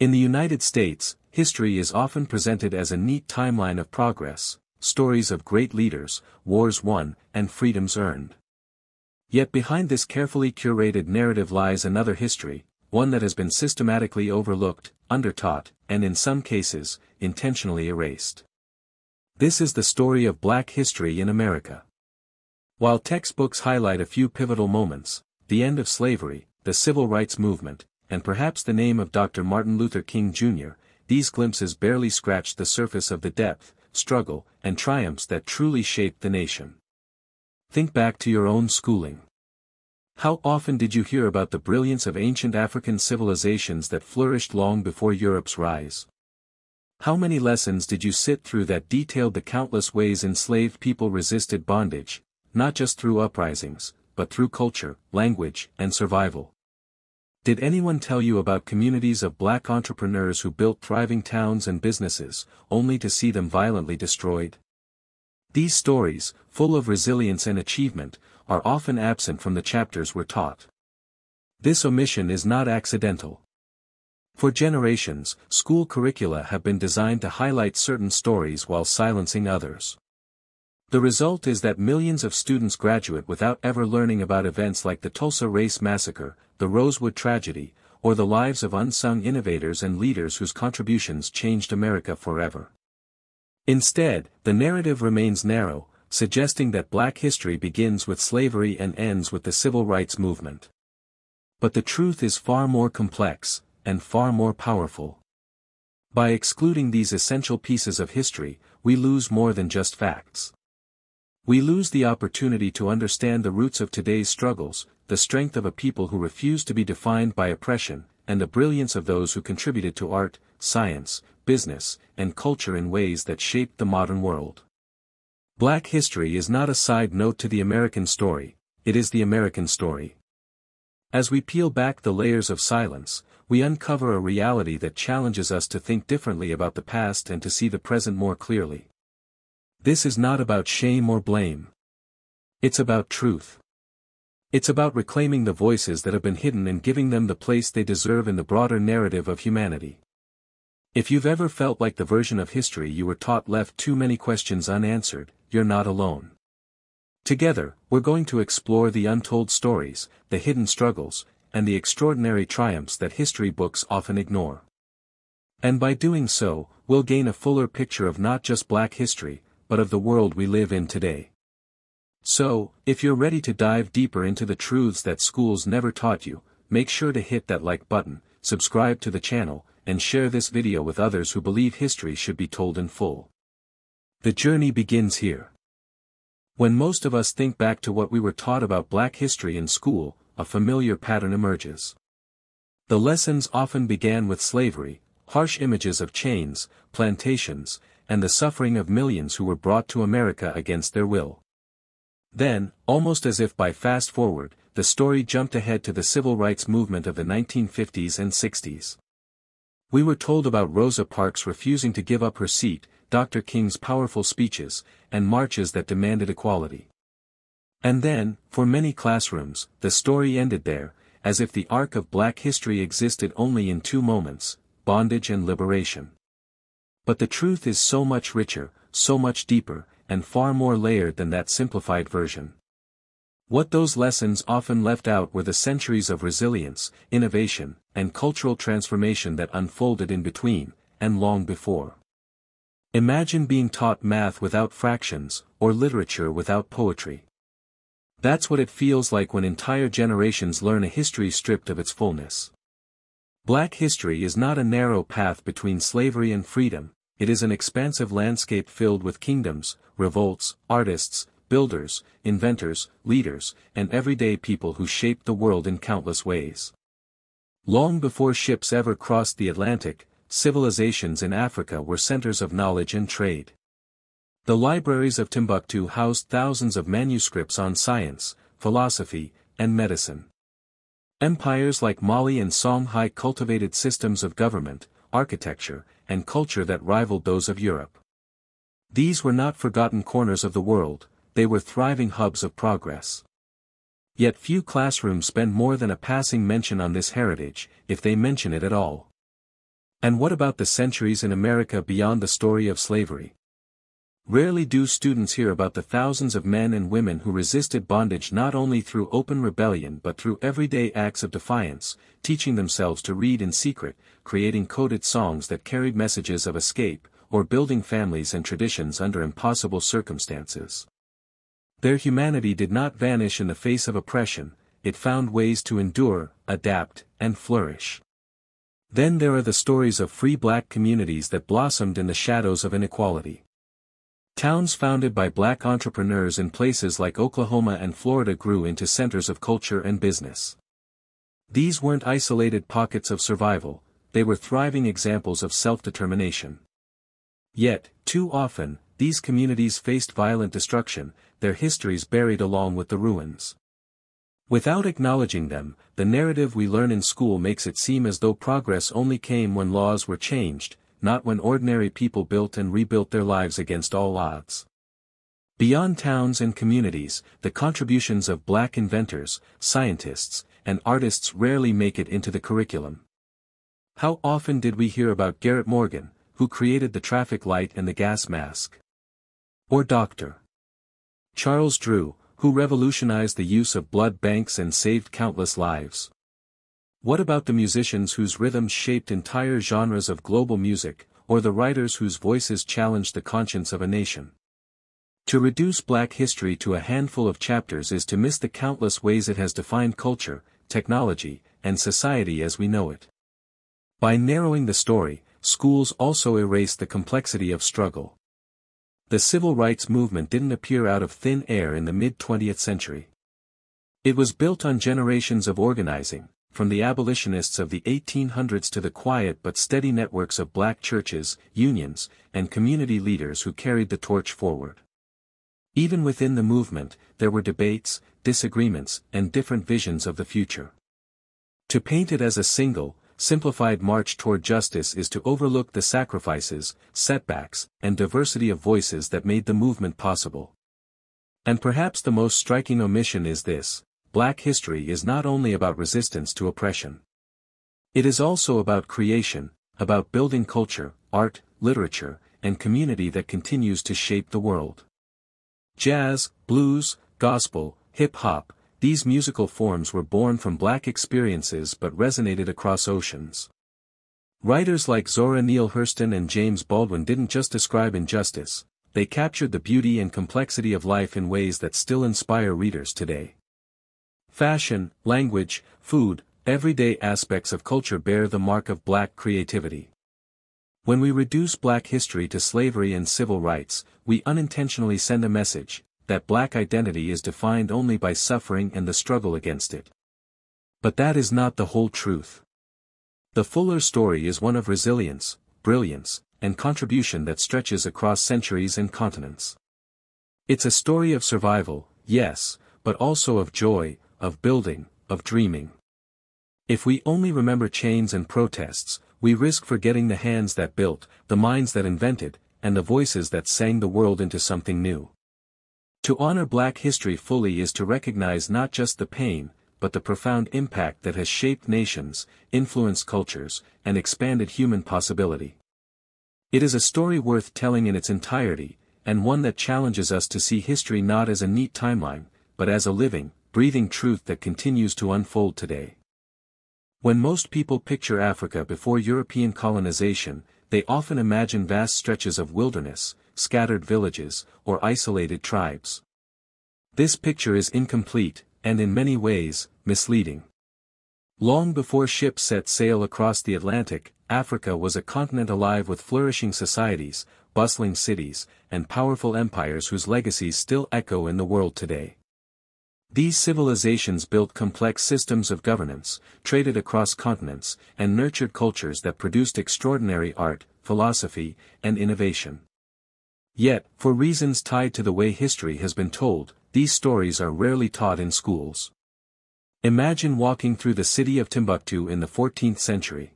In the United States, history is often presented as a neat timeline of progress, stories of great leaders, wars won, and freedoms earned. Yet behind this carefully curated narrative lies another history, one that has been systematically overlooked, undertaught, and in some cases, intentionally erased. This is the story of Black history in America. While textbooks highlight a few pivotal moments, the end of slavery, the civil rights movement, and perhaps the name of Dr. Martin Luther King Jr., these glimpses barely scratch the surface of the depth, struggle, and triumphs that truly shaped the nation. Think back to your own schooling. How often did you hear about the brilliance of ancient African civilizations that flourished long before Europe's rise? How many lessons did you sit through that detailed the countless ways enslaved people resisted bondage, not just through uprisings, but through culture, language, and survival? Did anyone tell you about communities of Black entrepreneurs who built thriving towns and businesses, only to see them violently destroyed? These stories, full of resilience and achievement, are often absent from the chapters we're taught. This omission is not accidental. For generations, school curricula have been designed to highlight certain stories while silencing others. The result is that millions of students graduate without ever learning about events like the Tulsa Race Massacre, the Rosewood tragedy, or the lives of unsung innovators and leaders whose contributions changed America forever. Instead, the narrative remains narrow, suggesting that Black history begins with slavery and ends with the civil rights movement. But the truth is far more complex, and far more powerful. By excluding these essential pieces of history, we lose more than just facts. We lose the opportunity to understand the roots of today's struggles, the strength of a people who refuse to be defined by oppression, and the brilliance of those who contributed to art, science, business, and culture in ways that shaped the modern world. Black history is not a side note to the American story, it is the American story. As we peel back the layers of silence, we uncover a reality that challenges us to think differently about the past and to see the present more clearly. This is not about shame or blame. It's about truth. It's about reclaiming the voices that have been hidden and giving them the place they deserve in the broader narrative of humanity. If you've ever felt like the version of history you were taught left too many questions unanswered, you're not alone. Together, we're going to explore the untold stories, the hidden struggles, and the extraordinary triumphs that history books often ignore. And by doing so, we'll gain a fuller picture of not just Black history, but of the world we live in today. So, if you're ready to dive deeper into the truths that schools never taught you, make sure to hit that like button, subscribe to the channel, and share this video with others who believe history should be told in full. The journey begins here. When most of us think back to what we were taught about Black history in school, a familiar pattern emerges. The lessons often began with slavery, harsh images of chains, plantations, and the suffering of millions who were brought to America against their will. Then, almost as if by fast forward, the story jumped ahead to the civil rights movement of the 1950s and 60s. We were told about Rosa Parks refusing to give up her seat, Dr. King's powerful speeches, and marches that demanded equality. And then, for many classrooms, the story ended there, as if the arc of Black history existed only in two moments, bondage and liberation. But the truth is so much richer, so much deeper, and far more layered than that simplified version. What those lessons often left out were the centuries of resilience, innovation, and cultural transformation that unfolded in between, and long before. Imagine being taught math without fractions, or literature without poetry. That's what it feels like when entire generations learn a history stripped of its fullness. Black history is not a narrow path between slavery and freedom, it is an expansive landscape filled with kingdoms, revolts, artists, builders, inventors, leaders, and everyday people who shaped the world in countless ways. Long before ships ever crossed the Atlantic, civilizations in Africa were centers of knowledge and trade. The libraries of Timbuktu housed thousands of manuscripts on science, philosophy, and medicine. Empires like Mali and Songhai cultivated systems of government, architecture, and culture that rivaled those of Europe. These were not forgotten corners of the world, they were thriving hubs of progress. Yet few classrooms spend more than a passing mention on this heritage, if they mention it at all. And what about the centuries in America beyond the story of slavery? Rarely do students hear about the thousands of men and women who resisted bondage not only through open rebellion but through everyday acts of defiance, teaching themselves to read in secret, creating coded songs that carried messages of escape, or building families and traditions under impossible circumstances. Their humanity did not vanish in the face of oppression, it found ways to endure, adapt, and flourish. Then there are the stories of free black communities that blossomed in the shadows of inequality. Towns founded by black entrepreneurs in places like Oklahoma and Florida grew into centers of culture and business. These weren't isolated pockets of survival, they were thriving examples of self-determination. Yet, too often, these communities faced violent destruction, their histories buried along with the ruins. Without acknowledging them, the narrative we learn in school makes it seem as though progress only came when laws were changed, not when ordinary people built and rebuilt their lives against all odds. Beyond towns and communities, the contributions of black inventors, scientists, and artists rarely make it into the curriculum. How often did we hear about Garrett Morgan, who created the traffic light and the gas mask? Or Dr. Charles Drew, who revolutionized the use of blood banks and saved countless lives? What about the musicians whose rhythms shaped entire genres of global music, or the writers whose voices challenged the conscience of a nation? To reduce black history to a handful of chapters is to miss the countless ways it has defined culture, technology, and society as we know it. By narrowing the story, schools also erase the complexity of struggle. The civil rights movement didn't appear out of thin air in the mid-20th century. It was built on generations of organizing, from the abolitionists of the 1800s to the quiet but steady networks of black churches, unions, and community leaders who carried the torch forward. Even within the movement, there were debates, disagreements, and different visions of the future. To paint it as a single, simplified march toward justice is to overlook the sacrifices, setbacks, and diversity of voices that made the movement possible. And perhaps the most striking omission is this: black history is not only about resistance to oppression. It is also about creation, about building culture, art, literature, and community that continues to shape the world. Jazz, blues, gospel, hip-hop, these musical forms were born from black experiences but resonated across oceans. Writers like Zora Neale Hurston and James Baldwin didn't just describe injustice, they captured the beauty and complexity of life in ways that still inspire readers today. Fashion, language, food, everyday aspects of culture bear the mark of black creativity. When we reduce black history to slavery and civil rights, we unintentionally send a message that black identity is defined only by suffering and the struggle against it. But that is not the whole truth. The fuller story is one of resilience, brilliance, and contribution that stretches across centuries and continents. It's a story of survival, yes, but also of joy, of building, of dreaming. If we only remember chains and protests, we risk forgetting the hands that built, the minds that invented, and the voices that sang the world into something new. To honor black history fully is to recognize not just the pain, but the profound impact that has shaped nations, influenced cultures, and expanded human possibility. It is a story worth telling in its entirety, and one that challenges us to see history not as a neat timeline, but as a living, breathing truth that continues to unfold today. When most people picture Africa before European colonization, they often imagine vast stretches of wilderness, scattered villages, or isolated tribes. This picture is incomplete, and in many ways, misleading. Long before ships set sail across the Atlantic, Africa was a continent alive with flourishing societies, bustling cities, and powerful empires whose legacies still echo in the world today. These civilizations built complex systems of governance, traded across continents, and nurtured cultures that produced extraordinary art, philosophy, and innovation. Yet, for reasons tied to the way history has been told, these stories are rarely taught in schools. Imagine walking through the city of Timbuktu in the 14th century.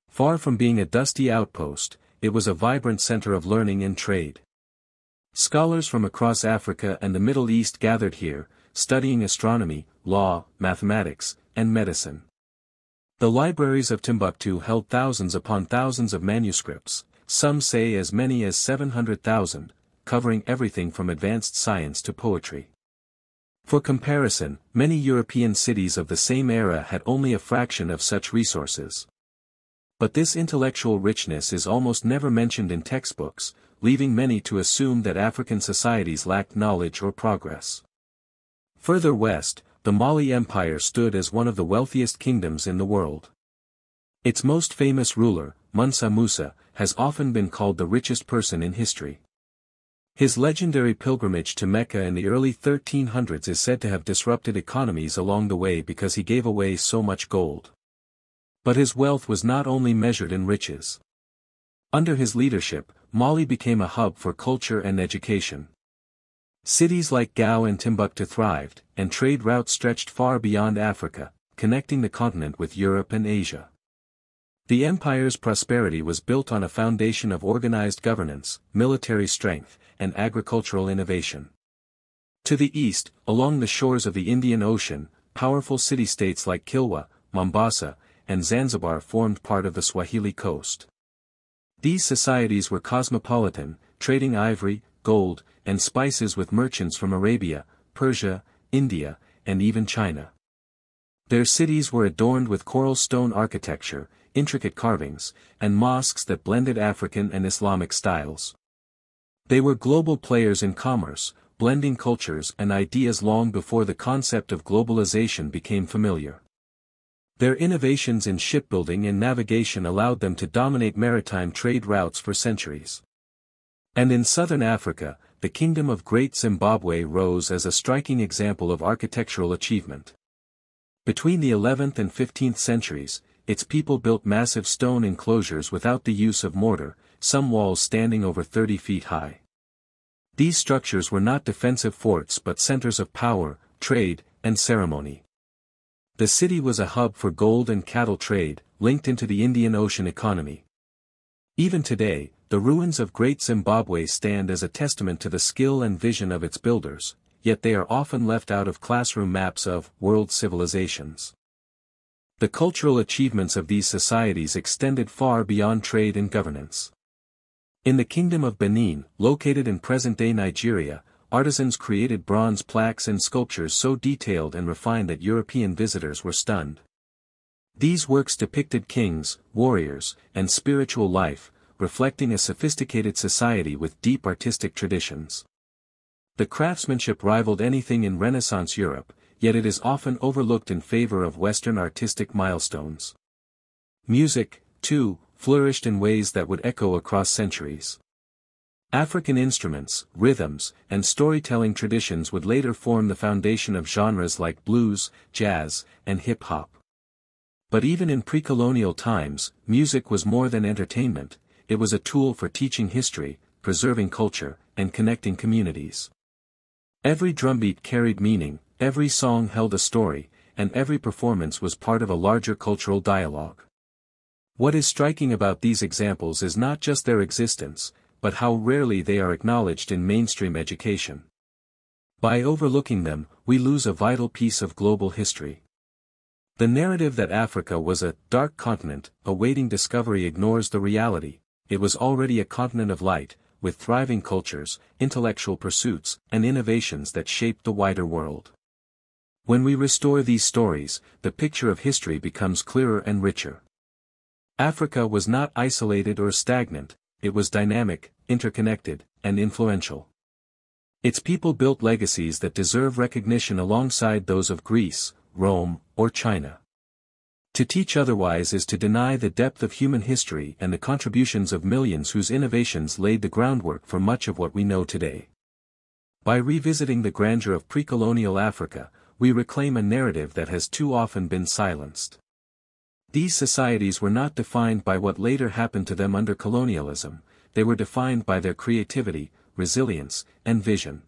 Far from being a dusty outpost, it was a vibrant center of learning and trade. Scholars from across Africa and the Middle East gathered here, studying astronomy, law, mathematics, and medicine. The libraries of Timbuktu held thousands upon thousands of manuscripts, some say as many as 700,000, covering everything from advanced science to poetry. For comparison, many European cities of the same era had only a fraction of such resources. But this intellectual richness is almost never mentioned in textbooks, leaving many to assume that African societies lacked knowledge or progress. Further west, the Mali Empire stood as one of the wealthiest kingdoms in the world. Its most famous ruler, Mansa Musa, has often been called the richest person in history. His legendary pilgrimage to Mecca in the early 1300s is said to have disrupted economies along the way because he gave away so much gold. But his wealth was not only measured in riches. Under his leadership, Mali became a hub for culture and education. Cities like Gao and Timbuktu thrived, and trade routes stretched far beyond Africa, connecting the continent with Europe and Asia. The empire's prosperity was built on a foundation of organized governance, military strength, and agricultural innovation. To the east, along the shores of the Indian Ocean, powerful city-states like Kilwa, Mombasa, and Zanzibar formed part of the Swahili coast. These societies were cosmopolitan, trading ivory, gold, and spices with merchants from Arabia, Persia, India, and even China. Their cities were adorned with coral stone architecture, intricate carvings, and mosques that blended African and Islamic styles. They were global players in commerce, blending cultures and ideas long before the concept of globalization became familiar. Their innovations in shipbuilding and navigation allowed them to dominate maritime trade routes for centuries. And in southern Africa, the Kingdom of Great Zimbabwe rose as a striking example of architectural achievement. Between the 11th and 15th centuries, its people built massive stone enclosures without the use of mortar, some walls standing over 30 feet high. These structures were not defensive forts but centers of power, trade, and ceremony. The city was a hub for gold and cattle trade, linked into the Indian Ocean economy. Even today, the ruins of Great Zimbabwe stand as a testament to the skill and vision of its builders, yet they are often left out of classroom maps of world civilizations. The cultural achievements of these societies extended far beyond trade and governance. In the Kingdom of Benin, located in present-day Nigeria, artisans created bronze plaques and sculptures so detailed and refined that European visitors were stunned. These works depicted kings, warriors, and spiritual life, reflecting a sophisticated society with deep artistic traditions. The craftsmanship rivaled anything in Renaissance Europe, yet it is often overlooked in favor of Western artistic milestones. Music, too, flourished in ways that would echo across centuries. African instruments, rhythms, and storytelling traditions would later form the foundation of genres like blues, jazz, and hip-hop. But even in pre-colonial times, music was more than entertainment, it was a tool for teaching history, preserving culture, and connecting communities. Every drumbeat carried meaning, every song held a story, and every performance was part of a larger cultural dialogue. What is striking about these examples is not just their existence, but how rarely they are acknowledged in mainstream education. By overlooking them, we lose a vital piece of global history. The narrative that Africa was a dark continent, awaiting discovery ignores the reality. It was already a continent of light, with thriving cultures, intellectual pursuits, and innovations that shaped the wider world. When we restore these stories, the picture of history becomes clearer and richer. Africa was not isolated or stagnant, it was dynamic, interconnected, and influential. Its people built legacies that deserve recognition alongside those of Greece, Rome, or China. To teach otherwise is to deny the depth of human history and the contributions of millions whose innovations laid the groundwork for much of what we know today. By revisiting the grandeur of pre-colonial Africa, we reclaim a narrative that has too often been silenced. These societies were not defined by what later happened to them under colonialism, they were defined by their creativity, resilience, and vision.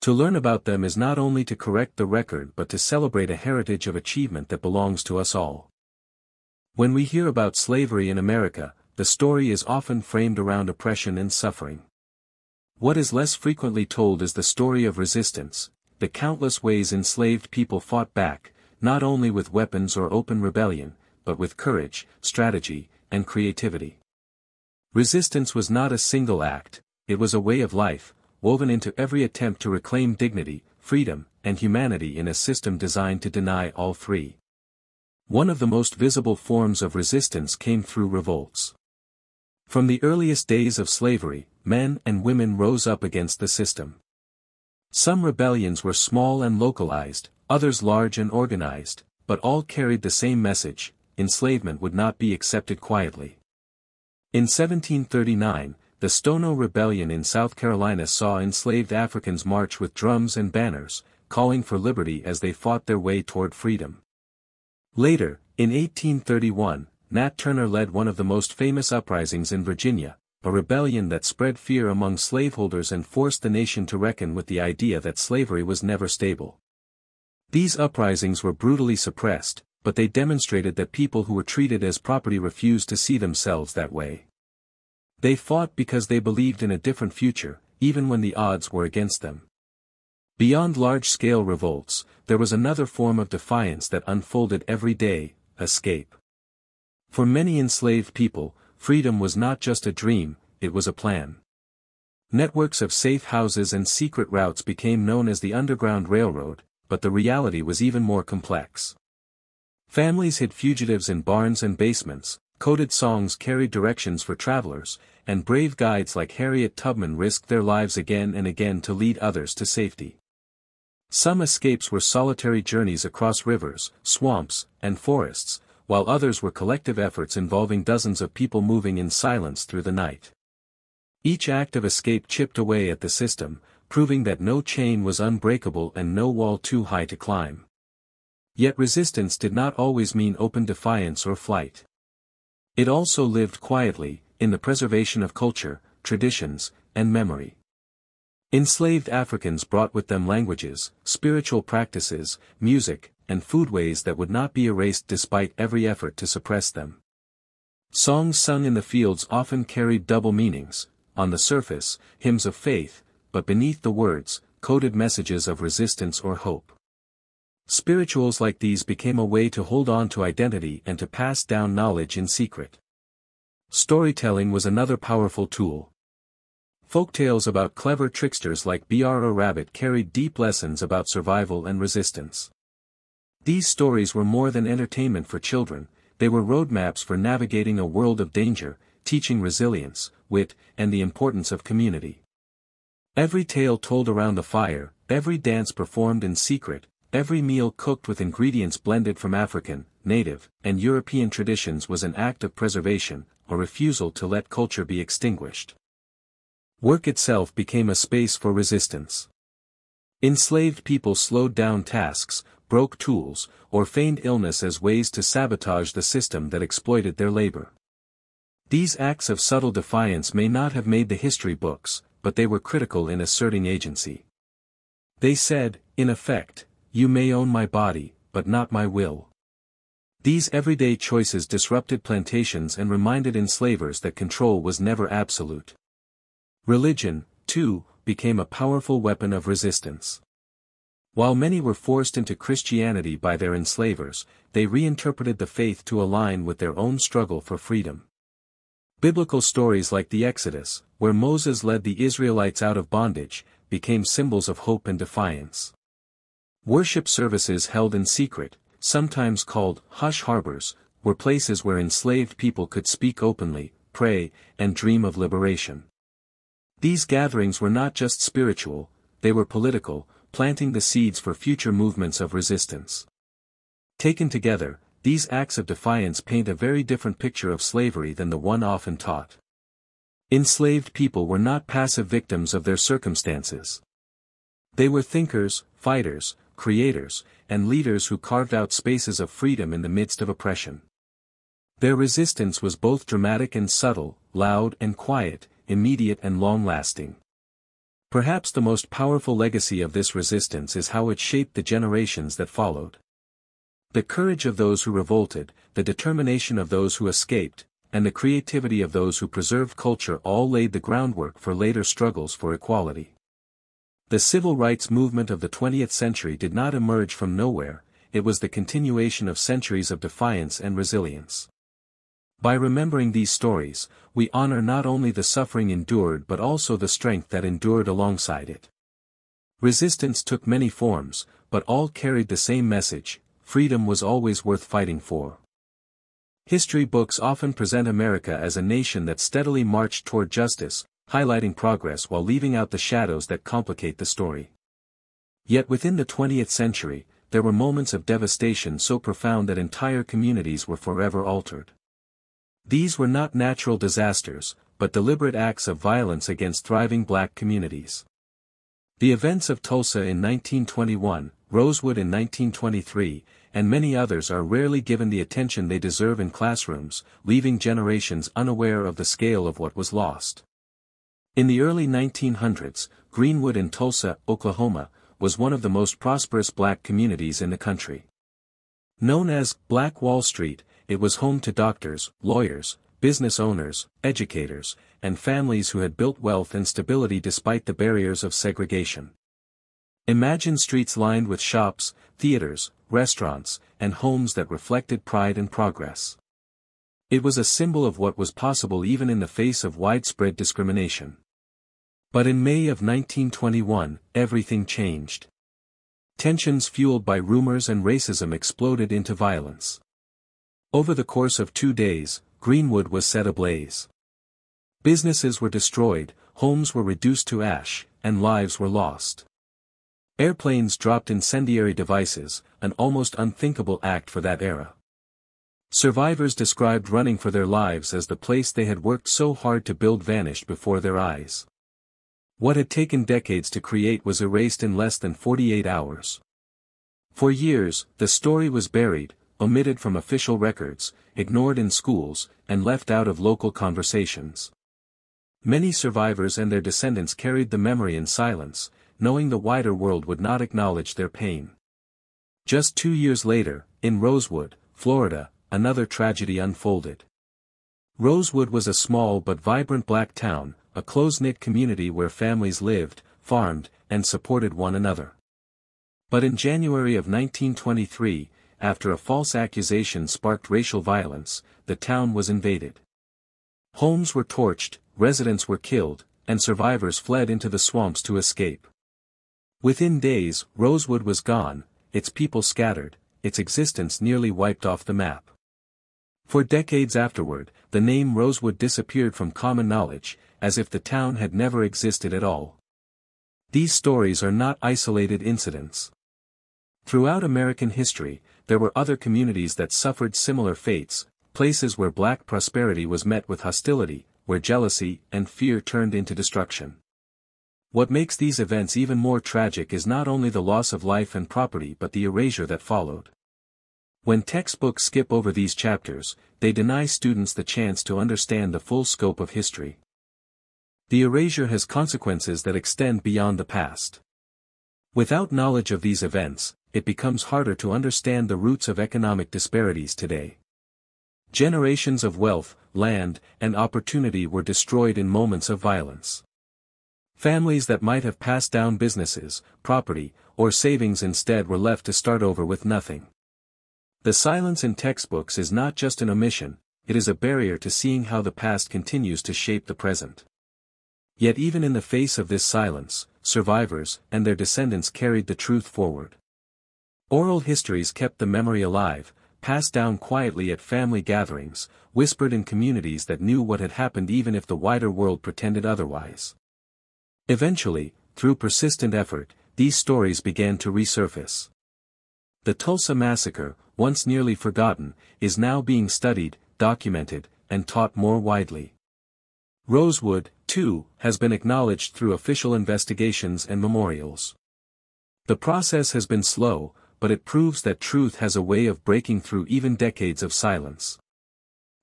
To learn about them is not only to correct the record but to celebrate a heritage of achievement that belongs to us all. When we hear about slavery in America, the story is often framed around oppression and suffering. What is less frequently told is the story of resistance, the countless ways enslaved people fought back, not only with weapons or open rebellion, but with courage, strategy, and creativity. Resistance was not a single act, it was a way of life, woven into every attempt to reclaim dignity, freedom, and humanity in a system designed to deny all three. One of the most visible forms of resistance came through revolts. From the earliest days of slavery, men and women rose up against the system. Some rebellions were small and localized, others large and organized, but all carried the same message: enslavement would not be accepted quietly. In 1739, the Stono Rebellion in South Carolina saw enslaved Africans march with drums and banners, calling for liberty as they fought their way toward freedom. Later, in 1831, Nat Turner led one of the most famous uprisings in Virginia, a rebellion that spread fear among slaveholders and forced the nation to reckon with the idea that slavery was never stable. These uprisings were brutally suppressed, but they demonstrated that people who were treated as property refused to see themselves that way. They fought because they believed in a different future, even when the odds were against them. Beyond large-scale revolts, there was another form of defiance that unfolded every day: escape. For many enslaved people, freedom was not just a dream, it was a plan. Networks of safe houses and secret routes became known as the Underground Railroad, but the reality was even more complex. Families hid fugitives in barns and basements, coded songs carried directions for travelers, and brave guides like Harriet Tubman risked their lives again and again to lead others to safety. Some escapes were solitary journeys across rivers, swamps, and forests, while others were collective efforts involving dozens of people moving in silence through the night. Each act of escape chipped away at the system, proving that no chain was unbreakable and no wall too high to climb. Yet resistance did not always mean open defiance or flight. It also lived quietly, in the preservation of culture, traditions, and memory. Enslaved Africans brought with them languages, spiritual practices, music, and foodways that would not be erased despite every effort to suppress them. Songs sung in the fields often carried double meanings: on the surface, hymns of faith, but beneath the words, coded messages of resistance or hope. Spirituals like these became a way to hold on to identity and to pass down knowledge in secret. Storytelling was another powerful tool. Folktales about clever tricksters like Br Rabbit carried deep lessons about survival and resistance. These stories were more than entertainment for children, they were roadmaps for navigating a world of danger, teaching resilience, wit, and the importance of community. Every tale told around the fire, every dance performed in secret, every meal cooked with ingredients blended from African, native, and European traditions was an act of preservation, a refusal to let culture be extinguished. Work itself became a space for resistance. Enslaved people slowed down tasks, broke tools, or feigned illness as ways to sabotage the system that exploited their labor. These acts of subtle defiance may not have made the history books, but they were critical in asserting agency. They said, in effect, "You may own my body, but not my will." These everyday choices disrupted plantations and reminded enslavers that control was never absolute. Religion, too, became a powerful weapon of resistance. While many were forced into Christianity by their enslavers, they reinterpreted the faith to align with their own struggle for freedom. Biblical stories like the Exodus, where Moses led the Israelites out of bondage, became symbols of hope and defiance. Worship services held in secret, sometimes called hush harbors, were places where enslaved people could speak openly, pray, and dream of liberation. These gatherings were not just spiritual, they were political, planting the seeds for future movements of resistance. Taken together, these acts of defiance paint a very different picture of slavery than the one often taught. Enslaved people were not passive victims of their circumstances. They were thinkers, fighters, creators, and leaders who carved out spaces of freedom in the midst of oppression. Their resistance was both dramatic and subtle, loud and quiet, immediate and long-lasting. Perhaps the most powerful legacy of this resistance is how it shaped the generations that followed. The courage of those who revolted, the determination of those who escaped, and the creativity of those who preserved culture all laid the groundwork for later struggles for equality. The civil rights movement of the 20th century did not emerge from nowhere, it was the continuation of centuries of defiance and resilience. By remembering these stories, we honor not only the suffering endured but also the strength that endured alongside it. Resistance took many forms, but all carried the same message: freedom was always worth fighting for. History books often present America as a nation that steadily marched toward justice, highlighting progress while leaving out the shadows that complicate the story. Yet within the 20th century, there were moments of devastation so profound that entire communities were forever altered. These were not natural disasters, but deliberate acts of violence against thriving black communities. The events of Tulsa in 1921, Rosewood in 1923, and many others are rarely given the attention they deserve in classrooms, leaving generations unaware of the scale of what was lost. In the early 1900s, Greenwood in Tulsa, Oklahoma, was one of the most prosperous black communities in the country. Known as Black Wall Street, it was home to doctors, lawyers, business owners, educators, and families who had built wealth and stability despite the barriers of segregation. Imagine streets lined with shops, theaters, restaurants, and homes that reflected pride and progress. It was a symbol of what was possible even in the face of widespread discrimination. But in May of 1921, everything changed. Tensions fueled by rumors and racism exploded into violence. Over the course of 2 days, Greenwood was set ablaze. Businesses were destroyed, homes were reduced to ash, and lives were lost. Airplanes dropped incendiary devices, an almost unthinkable act for that era. Survivors described running for their lives as the place they had worked so hard to build vanished before their eyes. What had taken decades to create was erased in less than 48 hours. For years, the story was buried, omitted from official records, ignored in schools, and left out of local conversations. Many survivors and their descendants carried the memory in silence, knowing the wider world would not acknowledge their pain. Just 2 years later, in Rosewood, Florida, another tragedy unfolded. Rosewood was a small but vibrant black town, a close-knit community where families lived, farmed, and supported one another. But in January of 1923, after a false accusation sparked racial violence, the town was invaded. Homes were torched, residents were killed, and survivors fled into the swamps to escape. Within days, Rosewood was gone, its people scattered, its existence nearly wiped off the map. For decades afterward, the name Rosewood disappeared from common knowledge, as if the town had never existed at all. These stories are not isolated incidents. Throughout American history, there were other communities that suffered similar fates, places where black prosperity was met with hostility, where jealousy and fear turned into destruction. What makes these events even more tragic is not only the loss of life and property but the erasure that followed. When textbooks skip over these chapters, they deny students the chance to understand the full scope of history. The erasure has consequences that extend beyond the past. Without knowledge of these events, it becomes harder to understand the roots of economic disparities today. Generations of wealth, land, and opportunity were destroyed in moments of violence. Families that might have passed down businesses, property, or savings instead were left to start over with nothing. The silence in textbooks is not just an omission, it is a barrier to seeing how the past continues to shape the present. Yet even in the face of this silence, survivors and their descendants carried the truth forward. Oral histories kept the memory alive, passed down quietly at family gatherings, whispered in communities that knew what had happened even if the wider world pretended otherwise. Eventually, through persistent effort, these stories began to resurface. The Tulsa Massacre, once nearly forgotten, is now being studied, documented, and taught more widely. Rosewood, too, has been acknowledged through official investigations and memorials. The process has been slow, but it proves that truth has a way of breaking through even decades of silence.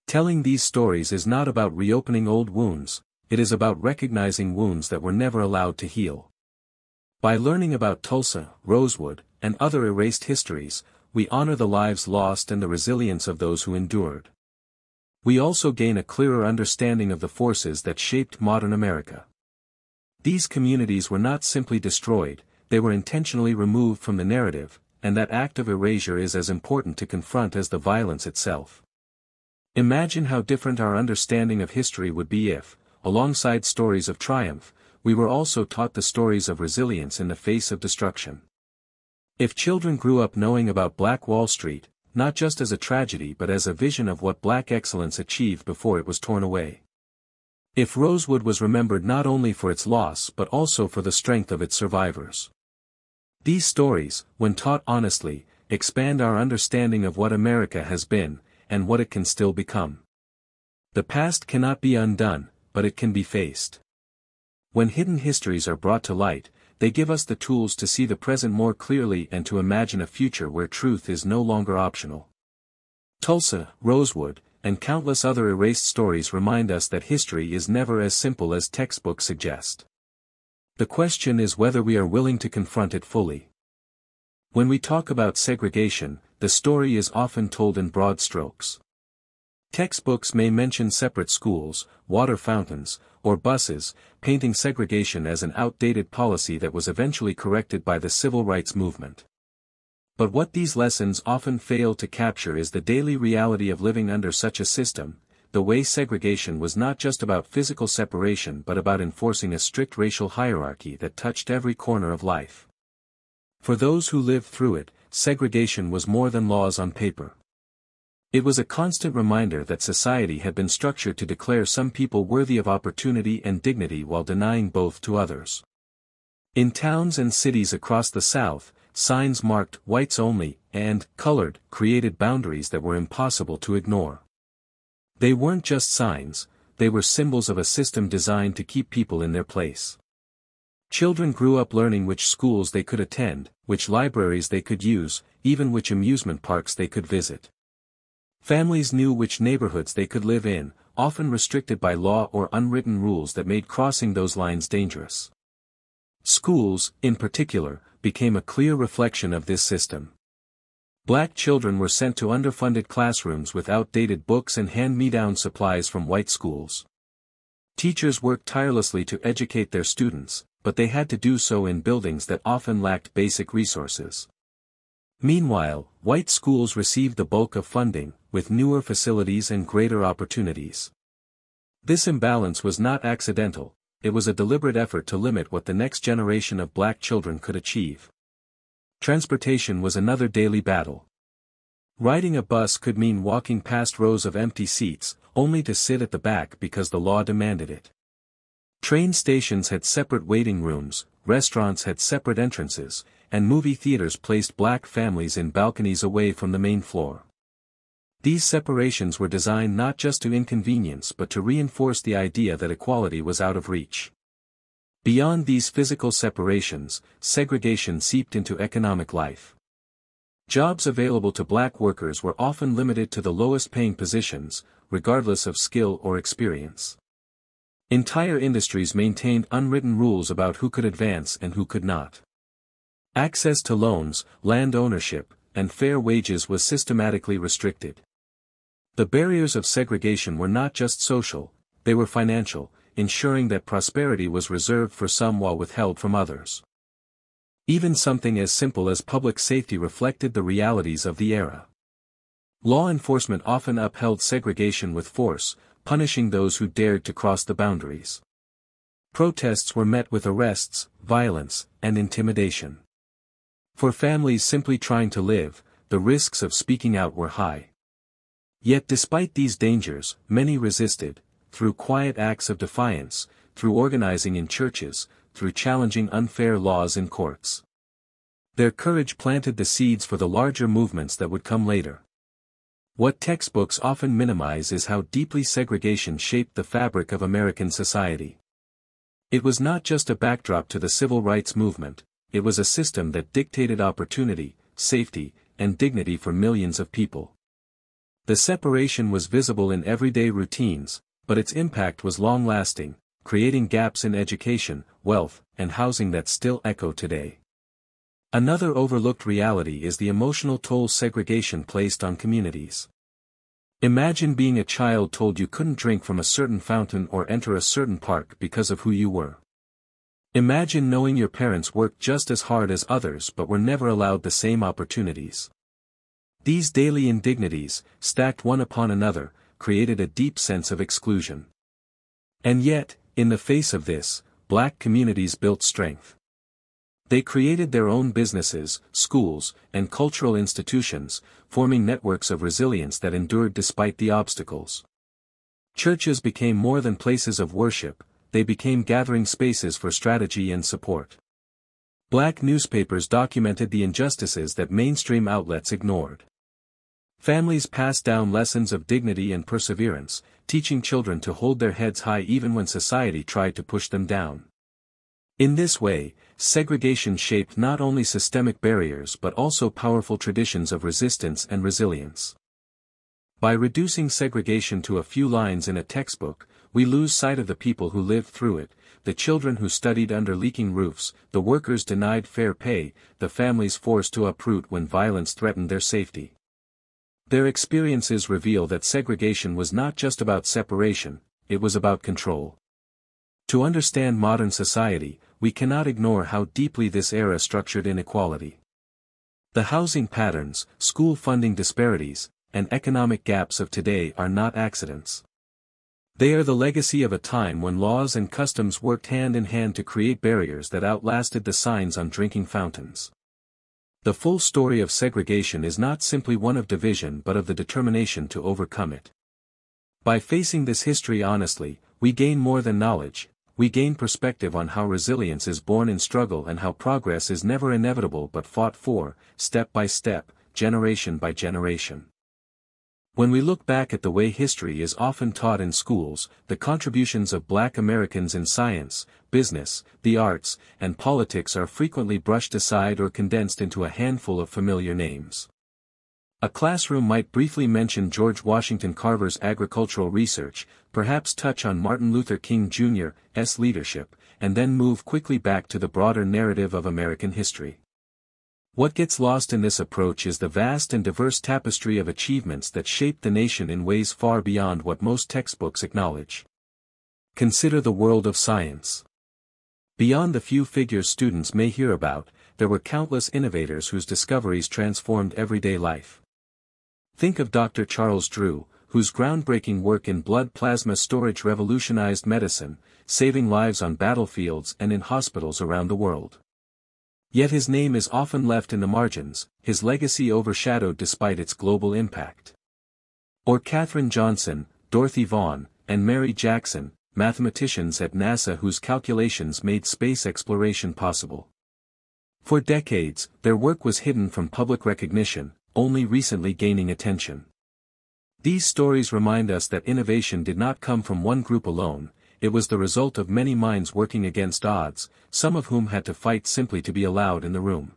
Telling these stories is not about reopening old wounds, it is about recognizing wounds that were never allowed to heal. By learning about Tulsa, Rosewood, and other erased histories, we honor the lives lost and the resilience of those who endured. We also gain a clearer understanding of the forces that shaped modern America. These communities were not simply destroyed, they were intentionally removed from the narrative, and that act of erasure is as important to confront as the violence itself. Imagine how different our understanding of history would be if, alongside stories of triumph, we were also taught the stories of resilience in the face of destruction. If children grew up knowing about Black Wall Street, not just as a tragedy but as a vision of what Black excellence achieved before it was torn away. If Rosewood was remembered not only for its loss but also for the strength of its survivors. These stories, when taught honestly, expand our understanding of what America has been, and what it can still become. The past cannot be undone, but it can be faced. When hidden histories are brought to light, they give us the tools to see the present more clearly and to imagine a future where truth is no longer optional. Tulsa, Rosewood, and countless other erased stories remind us that history is never as simple as textbooks suggest. The question is whether we are willing to confront it fully. When we talk about segregation, the story is often told in broad strokes. Textbooks may mention separate schools, water fountains, or buses, painting segregation as an outdated policy that was eventually corrected by the civil rights movement. But what these lessons often fail to capture is the daily reality of living under such a system, the way segregation was not just about physical separation but about enforcing a strict racial hierarchy that touched every corner of life. For those who lived through it, segregation was more than laws on paper. It was a constant reminder that society had been structured to declare some people worthy of opportunity and dignity while denying both to others. In towns and cities across the South, signs marked "whites only" and "colored" created boundaries that were impossible to ignore. They weren't just signs, they were symbols of a system designed to keep people in their place. Children grew up learning which schools they could attend, which libraries they could use, even which amusement parks they could visit. Families knew which neighborhoods they could live in, often restricted by law or unwritten rules that made crossing those lines dangerous. Schools, in particular, became a clear reflection of this system. Black children were sent to underfunded classrooms with outdated books and hand-me-down supplies from white schools. Teachers worked tirelessly to educate their students, but they had to do so in buildings that often lacked basic resources. Meanwhile, white schools received the bulk of funding, with newer facilities and greater opportunities. This imbalance was not accidental, it was a deliberate effort to limit what the next generation of Black children could achieve. Transportation was another daily battle. Riding a bus could mean walking past rows of empty seats, only to sit at the back because the law demanded it. Train stations had separate waiting rooms, restaurants had separate entrances, and movie theaters placed Black families in balconies away from the main floor. These separations were designed not just to inconvenience but to reinforce the idea that equality was out of reach. Beyond these physical separations, segregation seeped into economic life. Jobs available to Black workers were often limited to the lowest-paying positions, regardless of skill or experience. Entire industries maintained unwritten rules about who could advance and who could not. Access to loans, land ownership, and fair wages was systematically restricted. The barriers of segregation were not just social, they were financial, ensuring that prosperity was reserved for some while withheld from others. Even something as simple as public safety reflected the realities of the era. Law enforcement often upheld segregation with force, punishing those who dared to cross the boundaries. Protests were met with arrests, violence, and intimidation. For families simply trying to live, the risks of speaking out were high. Yet despite these dangers, many resisted, through quiet acts of defiance, through organizing in churches, through challenging unfair laws in courts. Their courage planted the seeds for the larger movements that would come later. What textbooks often minimize is how deeply segregation shaped the fabric of American society. It was not just a backdrop to the civil rights movement, it was a system that dictated opportunity, safety, and dignity for millions of people. The separation was visible in everyday routines, but its impact was long-lasting, creating gaps in education, wealth, and housing that still echo today. Another overlooked reality is the emotional toll segregation placed on communities. Imagine being a child told you couldn't drink from a certain fountain or enter a certain park because of who you were. Imagine knowing your parents worked just as hard as others but were never allowed the same opportunities. These daily indignities, stacked one upon another, created a deep sense of exclusion. And yet, in the face of this, black communities built strength. They created their own businesses, schools, and cultural institutions, forming networks of resilience that endured despite the obstacles. Churches became more than places of worship, they became gathering spaces for strategy and support. Black newspapers documented the injustices that mainstream outlets ignored. Families passed down lessons of dignity and perseverance, teaching children to hold their heads high even when society tried to push them down. In this way, segregation shaped not only systemic barriers but also powerful traditions of resistance and resilience. By reducing segregation to a few lines in a textbook, we lose sight of the people who lived through it, the children who studied under leaking roofs, the workers denied fair pay, the families forced to uproot when violence threatened their safety. Their experiences reveal that segregation was not just about separation, it was about control. To understand modern society, we cannot ignore how deeply this era structured inequality. The housing patterns, school funding disparities, and economic gaps of today are not accidents. They are the legacy of a time when laws and customs worked hand in hand to create barriers that outlasted the signs on drinking fountains. The full story of segregation is not simply one of division but of the determination to overcome it. By facing this history honestly, we gain more than knowledge, we gain perspective on how resilience is born in struggle and how progress is never inevitable but fought for, step by step, generation by generation. When we look back at the way history is often taught in schools, the contributions of Black Americans in science, business, the arts, and politics are frequently brushed aside or condensed into a handful of familiar names. A classroom might briefly mention George Washington Carver's agricultural research, perhaps touch on Martin Luther King Jr.'s leadership, and then move quickly back to the broader narrative of American history. What gets lost in this approach is the vast and diverse tapestry of achievements that shaped the nation in ways far beyond what most textbooks acknowledge. Consider the world of science. Beyond the few figures students may hear about, there were countless innovators whose discoveries transformed everyday life. Think of Dr. Charles Drew, whose groundbreaking work in blood plasma storage revolutionized medicine, saving lives on battlefields and in hospitals around the world. Yet his name is often left in the margins, his legacy overshadowed despite its global impact. Or Katherine Johnson, Dorothy Vaughan, and Mary Jackson, mathematicians at NASA whose calculations made space exploration possible. For decades, their work was hidden from public recognition, only recently gaining attention. These stories remind us that innovation did not come from one group alone, it was the result of many minds working against odds, some of whom had to fight simply to be allowed in the room.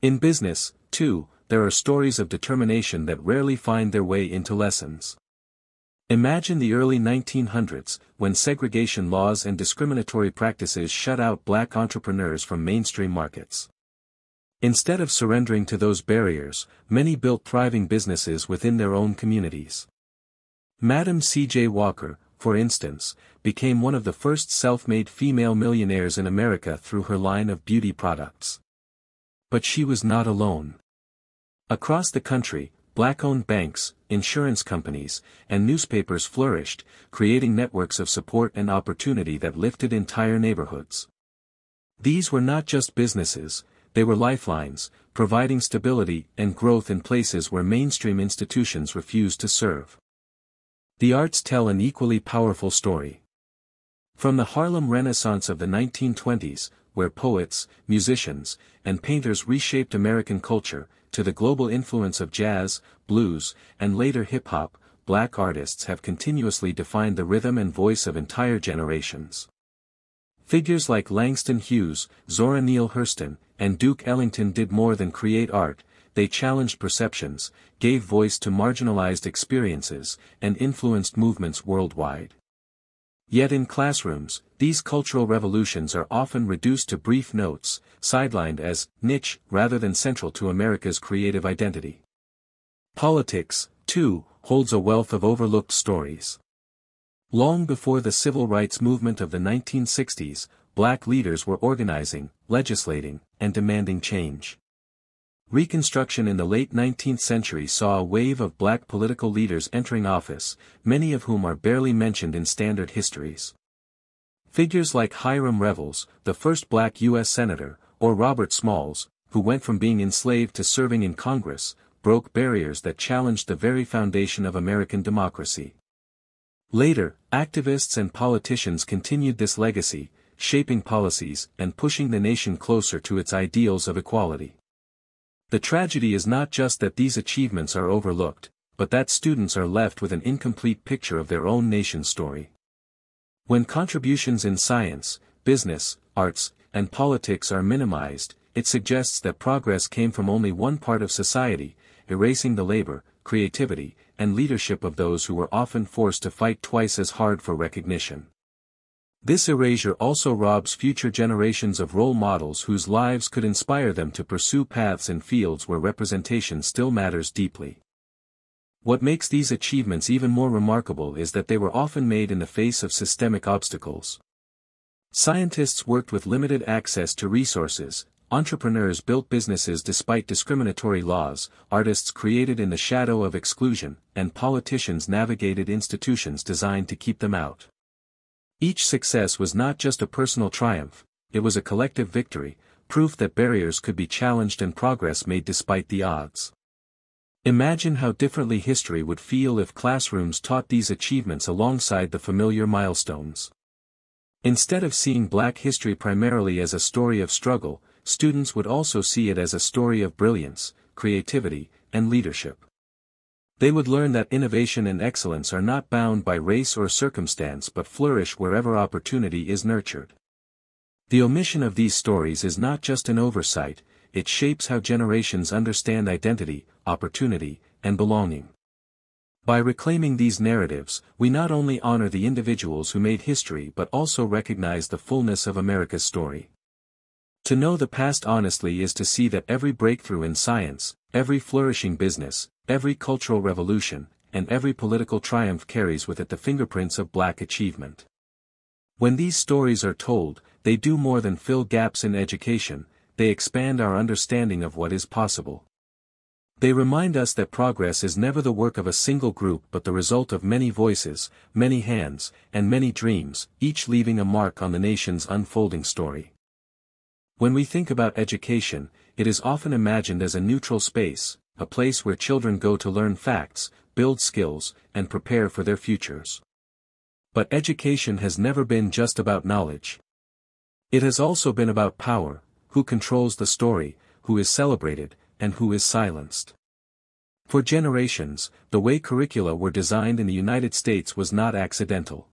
In business, too, there are stories of determination that rarely find their way into lessons. Imagine the early 1900s, when segregation laws and discriminatory practices shut out Black entrepreneurs from mainstream markets. Instead of surrendering to those barriers, many built thriving businesses within their own communities. Madam C.J. Walker, for instance, became one of the first self-made female millionaires in America through her line of beauty products. But she was not alone. Across the country, Black-owned banks, insurance companies, and newspapers flourished, creating networks of support and opportunity that lifted entire neighborhoods. These were not just businesses, they were lifelines, providing stability and growth in places where mainstream institutions refused to serve. The arts tell an equally powerful story. From the Harlem Renaissance of the 1920s, where poets, musicians, and painters reshaped American culture, to the global influence of jazz, blues, and later hip-hop, Black artists have continuously defined the rhythm and voice of entire generations. Figures like Langston Hughes, Zora Neale Hurston, and Duke Ellington did more than create art, they challenged perceptions, gave voice to marginalized experiences, and influenced movements worldwide. Yet in classrooms, these cultural revolutions are often reduced to brief notes, sidelined as niche rather than central to America's creative identity. Politics, too, holds a wealth of overlooked stories. Long before the civil rights movement of the 1960s, black leaders were organizing, legislating, and demanding change. Reconstruction in the late 19th century saw a wave of black political leaders entering office, many of whom are barely mentioned in standard histories. Figures like Hiram Revels, the first black U.S. senator, or Robert Smalls, who went from being enslaved to serving in Congress, broke barriers that challenged the very foundation of American democracy. Later, activists and politicians continued this legacy, shaping policies and pushing the nation closer to its ideals of equality. The tragedy is not just that these achievements are overlooked, but that students are left with an incomplete picture of their own nation's story. When contributions in science, business, arts, and politics are minimized, it suggests that progress came from only one part of society, erasing the labor, creativity, and leadership of those who were often forced to fight twice as hard for recognition. This erasure also robs future generations of role models whose lives could inspire them to pursue paths in fields where representation still matters deeply. What makes these achievements even more remarkable is that they were often made in the face of systemic obstacles. Scientists worked with limited access to resources, entrepreneurs built businesses despite discriminatory laws, artists created in the shadow of exclusion, and politicians navigated institutions designed to keep them out. Each success was not just a personal triumph, it was a collective victory, proof that barriers could be challenged and progress made despite the odds. Imagine how differently history would feel if classrooms taught these achievements alongside the familiar milestones. Instead of seeing Black history primarily as a story of struggle, students would also see it as a story of brilliance, creativity, and leadership. They would learn that innovation and excellence are not bound by race or circumstance but flourish wherever opportunity is nurtured. The omission of these stories is not just an oversight, it shapes how generations understand identity, opportunity, and belonging. By reclaiming these narratives, we not only honor the individuals who made history but also recognize the fullness of America's story. To know the past honestly is to see that every breakthrough in science, every flourishing business, every cultural revolution, and every political triumph carries with it the fingerprints of Black achievement. When these stories are told, they do more than fill gaps in education, they expand our understanding of what is possible. They remind us that progress is never the work of a single group but the result of many voices, many hands, and many dreams, each leaving a mark on the nation's unfolding story. When we think about education, it is often imagined as a neutral space, a place where children go to learn facts, build skills, and prepare for their futures. But education has never been just about knowledge. It has also been about power, who controls the story, who is celebrated, and who is silenced. For generations, the way curricula were designed in the United States was not accidental.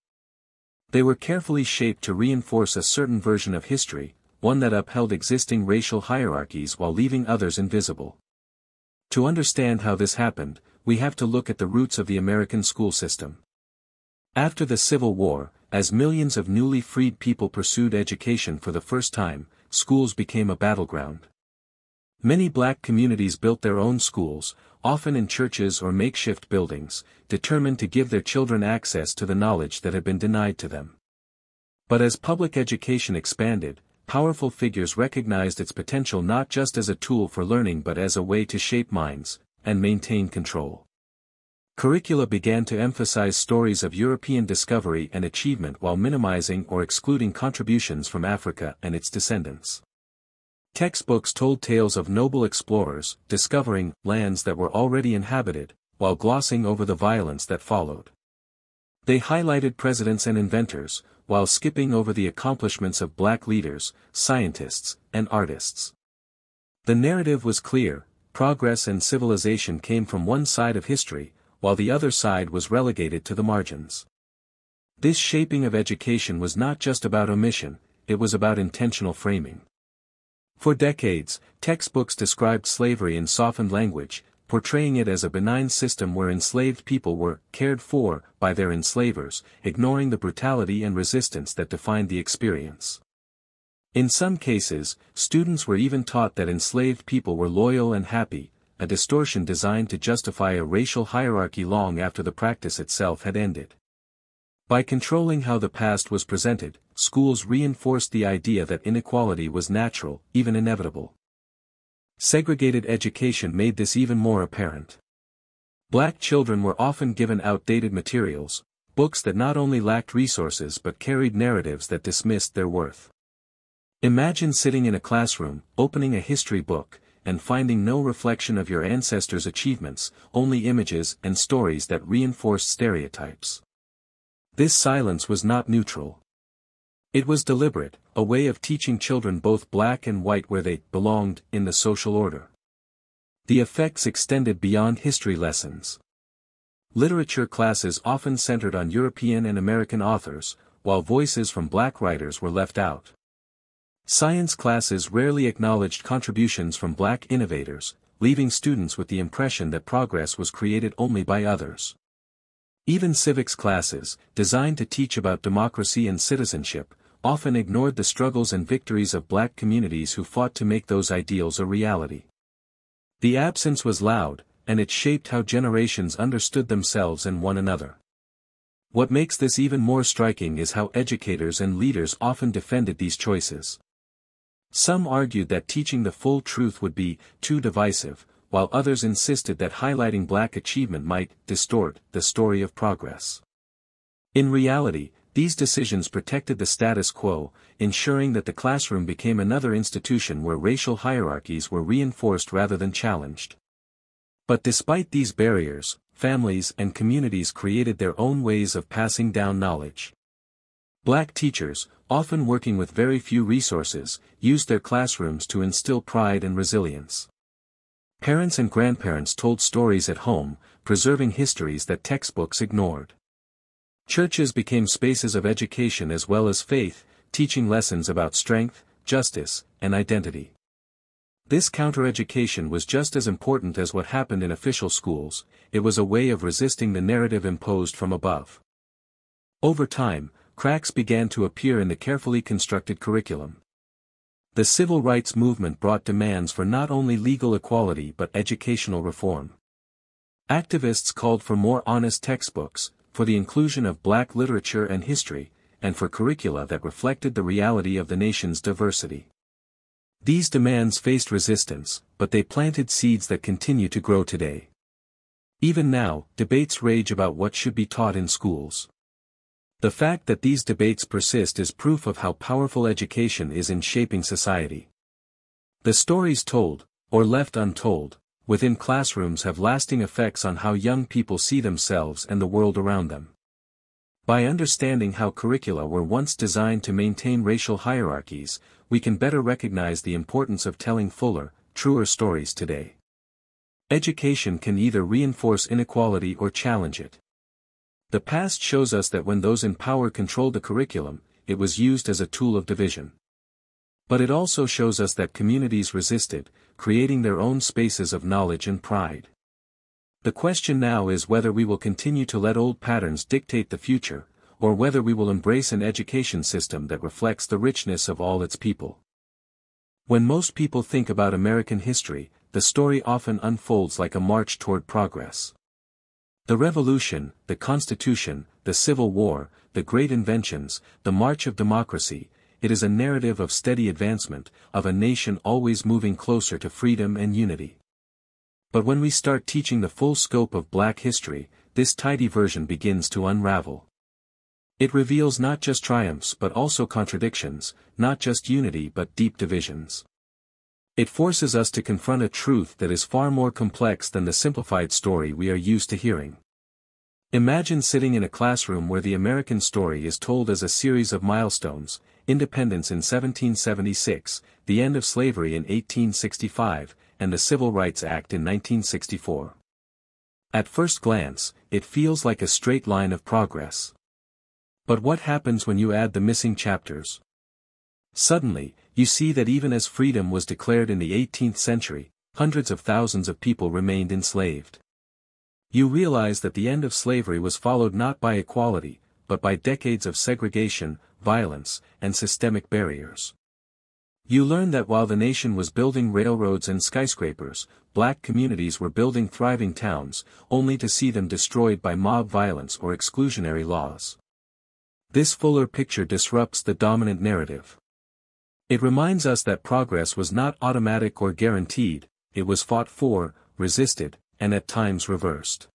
They were carefully shaped to reinforce a certain version of history, one that upheld existing racial hierarchies while leaving others invisible. To understand how this happened, we have to look at the roots of the American school system. After the Civil War, as millions of newly freed people pursued education for the first time, schools became a battleground. Many Black communities built their own schools, often in churches or makeshift buildings, determined to give their children access to the knowledge that had been denied to them. But as public education expanded, powerful figures recognized its potential not just as a tool for learning but as a way to shape minds, and maintain control. Curricula began to emphasize stories of European discovery and achievement while minimizing or excluding contributions from Africa and its descendants. Textbooks told tales of noble explorers, discovering lands that were already inhabited, while glossing over the violence that followed. They highlighted presidents and inventors, while skipping over the accomplishments of Black leaders, scientists, and artists. The narrative was clear: progress and civilization came from one side of history, while the other side was relegated to the margins. This shaping of education was not just about omission, it was about intentional framing. For decades, textbooks described slavery in softened language, portraying it as a benign system where enslaved people were cared for by their enslavers, ignoring the brutality and resistance that defined the experience. In some cases, students were even taught that enslaved people were loyal and happy, a distortion designed to justify a racial hierarchy long after the practice itself had ended. By controlling how the past was presented, schools reinforced the idea that inequality was natural, even inevitable. Segregated education made this even more apparent. Black children were often given outdated materials, books that not only lacked resources but carried narratives that dismissed their worth. Imagine sitting in a classroom, opening a history book, and finding no reflection of your ancestors' achievements, only images and stories that reinforced stereotypes. This silence was not neutral. It was deliberate, a way of teaching children both black and white where they belonged in the social order. The effects extended beyond history lessons. Literature classes often centered on European and American authors, while voices from black writers were left out. Science classes rarely acknowledged contributions from black innovators, leaving students with the impression that progress was created only by others. Even civics classes, designed to teach about democracy and citizenship, often ignored the struggles and victories of black communities who fought to make those ideals a reality. The absence was loud, and it shaped how generations understood themselves and one another. What makes this even more striking is how educators and leaders often defended these choices. Some argued that teaching the full truth would be too divisive, while others insisted that highlighting black achievement might distort the story of progress. In reality, these decisions protected the status quo, ensuring that the classroom became another institution where racial hierarchies were reinforced rather than challenged. But despite these barriers, families and communities created their own ways of passing down knowledge. Black teachers, often working with very few resources, used their classrooms to instill pride and resilience. Parents and grandparents told stories at home, preserving histories that textbooks ignored. Churches became spaces of education as well as faith, teaching lessons about strength, justice, and identity. This counter-education was just as important as what happened in official schools. It was a way of resisting the narrative imposed from above. Over time, cracks began to appear in the carefully constructed curriculum. The civil rights movement brought demands for not only legal equality but educational reform. Activists called for more honest textbooks, for the inclusion of black literature and history, and for curricula that reflected the reality of the nation's diversity. These demands faced resistance, but they planted seeds that continue to grow today. Even now, debates rage about what should be taught in schools. The fact that these debates persist is proof of how powerful education is in shaping society. The stories told, or left untold, within classrooms have lasting effects on how young people see themselves and the world around them. By understanding how curricula were once designed to maintain racial hierarchies, we can better recognize the importance of telling fuller, truer stories today. Education can either reinforce inequality or challenge it. The past shows us that when those in power controlled the curriculum, it was used as a tool of division. But it also shows us that communities resisted, creating their own spaces of knowledge and pride. The question now is whether we will continue to let old patterns dictate the future, or whether we will embrace an education system that reflects the richness of all its people. When most people think about American history, the story often unfolds like a march toward progress. The Revolution, the Constitution, the Civil War, the Great Inventions, the March of Democracy, it is a narrative of steady advancement, of a nation always moving closer to freedom and unity. But when we start teaching the full scope of black history, this tidy version begins to unravel. It reveals not just triumphs but also contradictions, not just unity but deep divisions. It forces us to confront a truth that is far more complex than the simplified story we are used to hearing. Imagine sitting in a classroom where the American story is told as a series of milestones: independence in 1776, the end of slavery in 1865, and the Civil Rights Act in 1964. At first glance, it feels like a straight line of progress. But what happens when you add the missing chapters? Suddenly, you see that even as freedom was declared in the 18th century, hundreds of thousands of people remained enslaved. You realize that the end of slavery was followed not by equality, but by decades of segregation, violence, and systemic barriers. You learn that while the nation was building railroads and skyscrapers, black communities were building thriving towns, only to see them destroyed by mob violence or exclusionary laws. This fuller picture disrupts the dominant narrative. It reminds us that progress was not automatic or guaranteed, it was fought for, resisted, and at times reversed.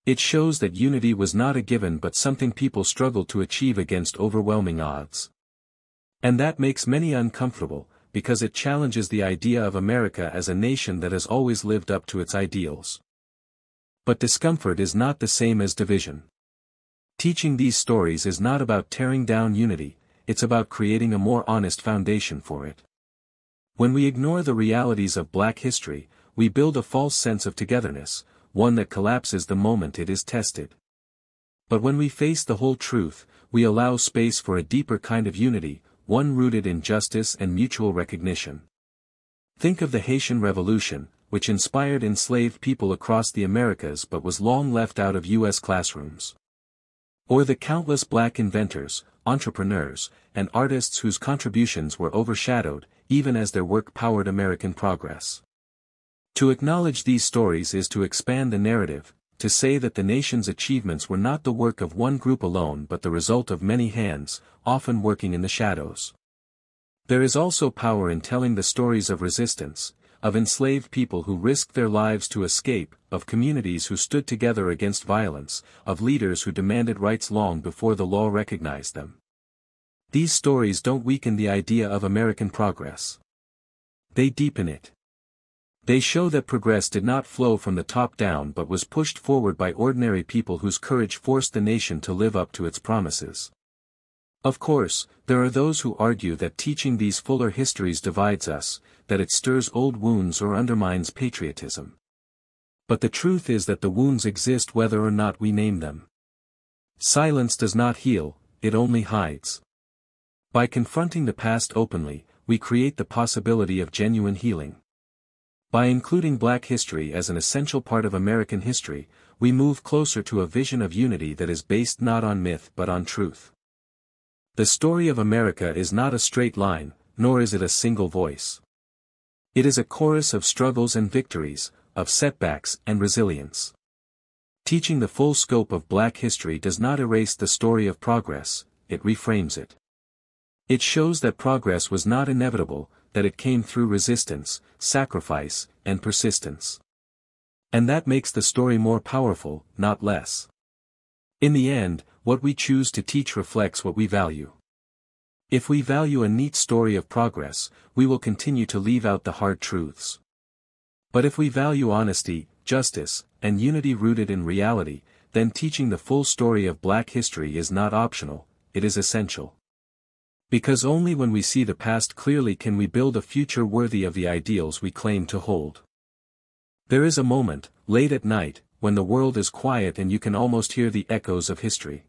It shows that unity was not a given but something people struggled to achieve against overwhelming odds. And that makes many uncomfortable, because it challenges the idea of America as a nation that has always lived up to its ideals. But discomfort is not the same as division. Teaching these stories is not about tearing down unity, it's about creating a more honest foundation for it. When we ignore the realities of Black history, we build a false sense of togetherness, one that collapses the moment it is tested. But when we face the whole truth, we allow space for a deeper kind of unity, one rooted in justice and mutual recognition. Think of the Haitian Revolution, which inspired enslaved people across the Americas but was long left out of U.S. classrooms. Or the countless Black inventors, entrepreneurs, and artists whose contributions were overshadowed, even as their work powered American progress. To acknowledge these stories is to expand the narrative, to say that the nation's achievements were not the work of one group alone but the result of many hands, often working in the shadows. There is also power in telling the stories of resistance, of enslaved people who risked their lives to escape, of communities who stood together against violence, of leaders who demanded rights long before the law recognized them. These stories don't weaken the idea of American progress. They deepen it. They show that progress did not flow from the top down but was pushed forward by ordinary people whose courage forced the nation to live up to its promises. Of course, there are those who argue that teaching these fuller histories divides us, that it stirs old wounds or undermines patriotism. But the truth is that the wounds exist whether or not we name them. Silence does not heal, it only hides. By confronting the past openly, we create the possibility of genuine healing. By including Black history as an essential part of American history, we move closer to a vision of unity that is based not on myth but on truth. The story of America is not a straight line, nor is it a single voice. It is a chorus of struggles and victories, of setbacks and resilience. Teaching the full scope of Black history does not erase the story of progress, it reframes it. It shows that progress was not inevitable, that it came through resistance, sacrifice, and persistence. And that makes the story more powerful, not less. In the end, what we choose to teach reflects what we value. If we value a neat story of progress, we will continue to leave out the hard truths. But if we value honesty, justice, and unity rooted in reality, then teaching the full story of Black history is not optional, it is essential. Because only when we see the past clearly can we build a future worthy of the ideals we claim to hold. There is a moment, late at night, when the world is quiet and you can almost hear the echoes of history.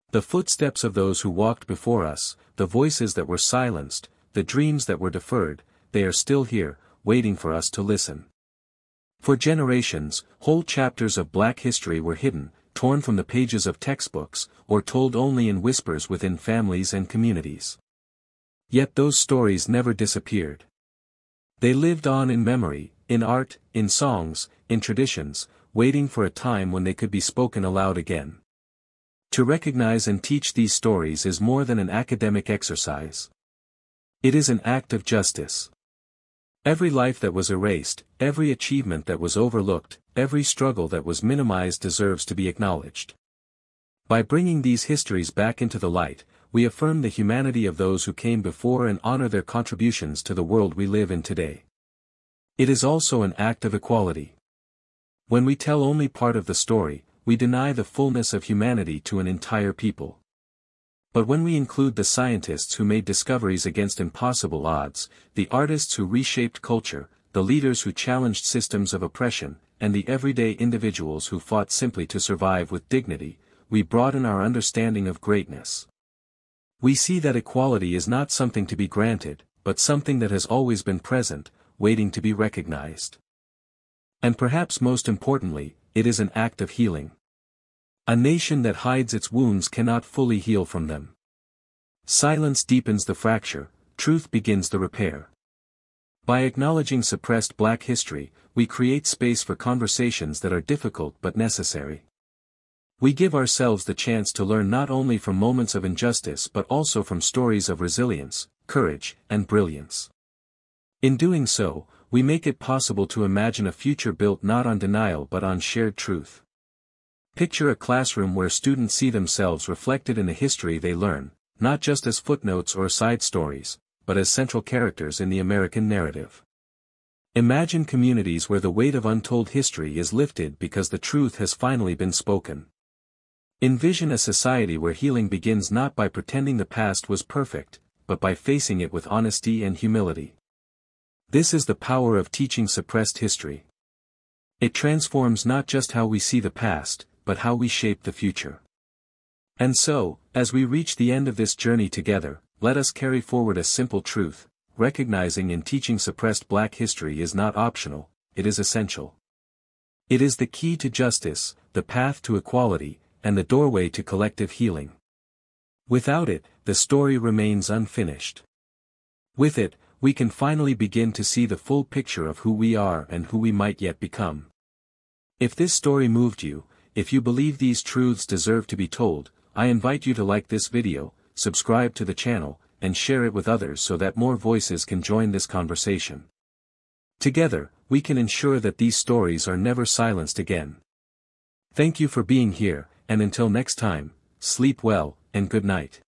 The footsteps of those who walked before us, the voices that were silenced, the dreams that were deferred, they are still here, waiting for us to listen. For generations, whole chapters of Black history were hidden, torn from the pages of textbooks, or told only in whispers within families and communities. Yet those stories never disappeared. They lived on in memory, in art, in songs, in traditions, waiting for a time when they could be spoken aloud again. To recognize and teach these stories is more than an academic exercise. It is an act of justice. Every life that was erased, every achievement that was overlooked, every struggle that was minimized deserves to be acknowledged. By bringing these histories back into the light, we affirm the humanity of those who came before and honor their contributions to the world we live in today. It is also an act of equality. When we tell only part of the story, we deny the fullness of humanity to an entire people. But when we include the scientists who made discoveries against impossible odds, the artists who reshaped culture, the leaders who challenged systems of oppression, and the everyday individuals who fought simply to survive with dignity, we broaden our understanding of greatness. We see that equality is not something to be granted, but something that has always been present, waiting to be recognized. And perhaps most importantly, it is an act of healing. A nation that hides its wounds cannot fully heal from them. Silence deepens the fracture, truth begins the repair. By acknowledging suppressed Black history, we create space for conversations that are difficult but necessary. We give ourselves the chance to learn not only from moments of injustice but also from stories of resilience, courage, and brilliance. In doing so, we make it possible to imagine a future built not on denial but on shared truth. Picture a classroom where students see themselves reflected in the history they learn, not just as footnotes or side stories, but as central characters in the American narrative. Imagine communities where the weight of untold history is lifted because the truth has finally been spoken. Envision a society where healing begins not by pretending the past was perfect, but by facing it with honesty and humility. This is the power of teaching suppressed history. It transforms not just how we see the past, but how we shape the future. And so, as we reach the end of this journey together, let us carry forward a simple truth, recognizing in teaching suppressed Black history is not optional, it is essential. It is the key to justice, the path to equality, and the doorway to collective healing. Without it, the story remains unfinished. With it, we can finally begin to see the full picture of who we are and who we might yet become. If this story moved you, if you believe these truths deserve to be told, I invite you to like this video, subscribe to the channel, and share it with others so that more voices can join this conversation. Together, we can ensure that these stories are never silenced again. Thank you for being here, and until next time, sleep well, and good night.